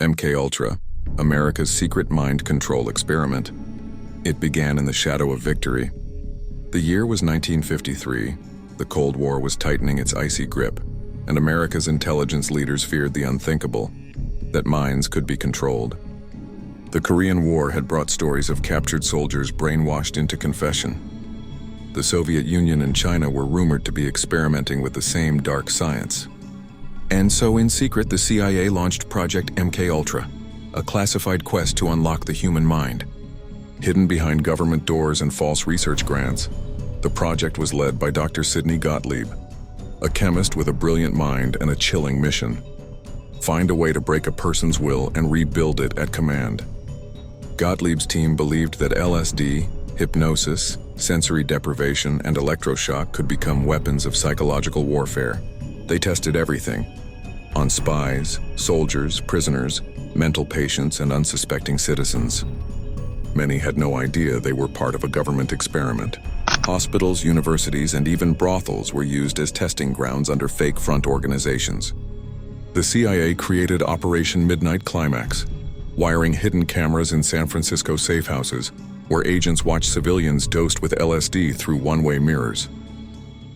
MKUltra, America's secret mind control experiment. It began in the shadow of victory. The year was 1953. The Cold War was tightening its icy grip, and America's intelligence leaders feared the unthinkable, that minds could be controlled. The Korean War had brought stories of captured soldiers brainwashed into confession. The Soviet Union and China were rumored to be experimenting with the same dark science. And so in secret, the CIA launched Project MKUltra, a classified quest to unlock the human mind. Hidden behind government doors and false research grants, the project was led by Dr. Sidney Gottlieb, a chemist with a brilliant mind and a chilling mission: find a way to break a person's will and rebuild it at command. Gottlieb's team believed that LSD, hypnosis, sensory deprivation, and electroshock could become weapons of psychological warfare. They tested everything: on spies, soldiers, prisoners, mental patients, and unsuspecting citizens. Many had no idea they were part of a government experiment. Hospitals, universities, and even brothels were used as testing grounds under fake front organizations. The CIA created Operation Midnight Climax, wiring hidden cameras in San Francisco safe houses, where agents watched civilians dosed with LSD through one-way mirrors.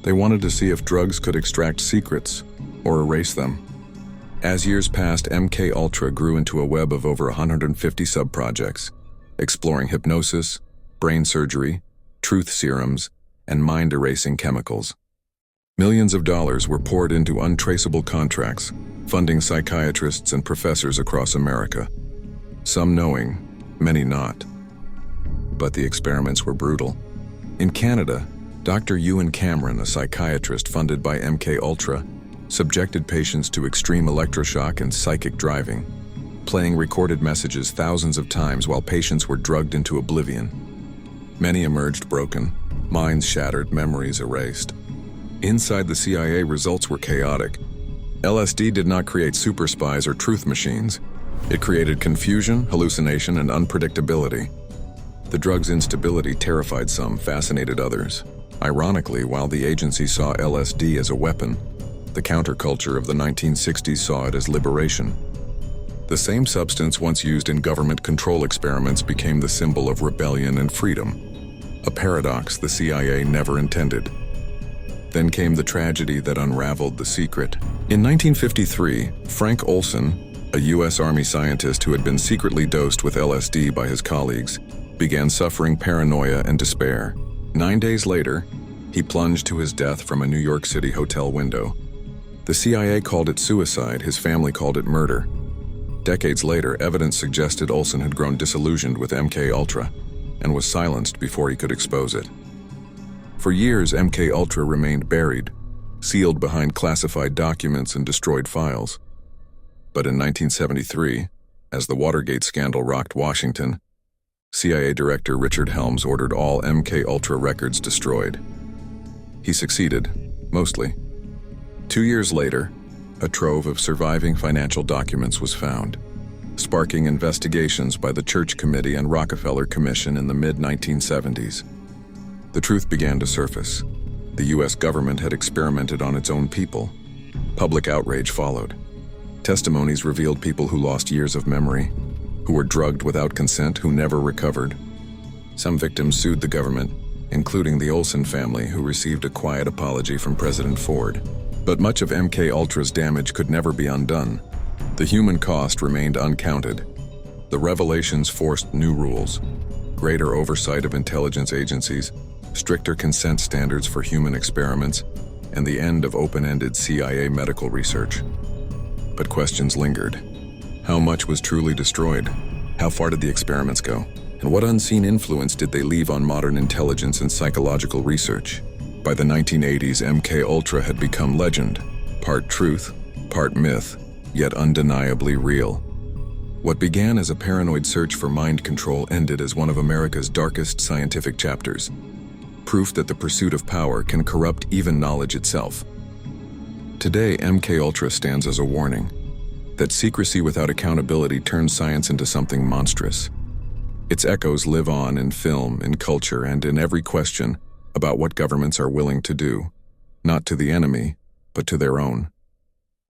They wanted to see if drugs could extract secrets or erase them. As years passed, MKUltra grew into a web of over 150 sub-projects, exploring hypnosis, brain surgery, truth serums, and mind-erasing chemicals. Millions of dollars were poured into untraceable contracts, funding psychiatrists and professors across America. Some knowing, many not. But the experiments were brutal. In Canada, Dr. Ewan Cameron, a psychiatrist funded by MKUltra, subjected patients to extreme electroshock and psychic driving, playing recorded messages thousands of times while patients were drugged into oblivion. Many emerged broken, minds shattered, memories erased. Inside the CIA, results were chaotic. LSD did not create super spies or truth machines. It created confusion, hallucination, and unpredictability. The drug's instability terrified some, fascinated others. Ironically, while the agency saw LSD as a weapon, the counterculture of the 1960s saw it as liberation. The same substance once used in government control experiments became the symbol of rebellion and freedom, a paradox the CIA never intended. Then came the tragedy that unraveled the secret. In 1953, Frank Olson, a U.S. Army scientist who had been secretly dosed with LSD by his colleagues, began suffering paranoia and despair. 9 days later, he plunged to his death from a New York City hotel window. The CIA called it suicide, his family called it murder. Decades later, evidence suggested Olson had grown disillusioned with MKUltra and was silenced before he could expose it. For years, MKUltra remained buried, sealed behind classified documents and destroyed files. But in 1973, as the Watergate scandal rocked Washington, CIA Director Richard Helms ordered all MKUltra records destroyed. He succeeded, mostly. 2 years later, a trove of surviving financial documents was found, sparking investigations by the Church Committee and Rockefeller Commission in the mid-1970s. The truth began to surface. The U.S. government had experimented on its own people. Public outrage followed. Testimonies revealed people who lost years of memory, who were drugged without consent, who never recovered. Some victims sued the government, including the Olson family, who received a quiet apology from President Ford. But much of MKUltra's damage could never be undone. The human cost remained uncounted. The revelations forced new rules: greater oversight of intelligence agencies, stricter consent standards for human experiments, and the end of open-ended CIA medical research. But questions lingered. How much was truly destroyed? How far did the experiments go? And what unseen influence did they leave on modern intelligence and psychological research? By the 1980s, MKUltra had become legend, part truth, part myth, yet undeniably real. What began as a paranoid search for mind control ended as one of America's darkest scientific chapters. Proof that the pursuit of power can corrupt even knowledge itself. Today, MKUltra stands as a warning that secrecy without accountability turns science into something monstrous. Its echoes live on in film, in culture, and in every question about what governments are willing to do, not to the enemy, but to their own.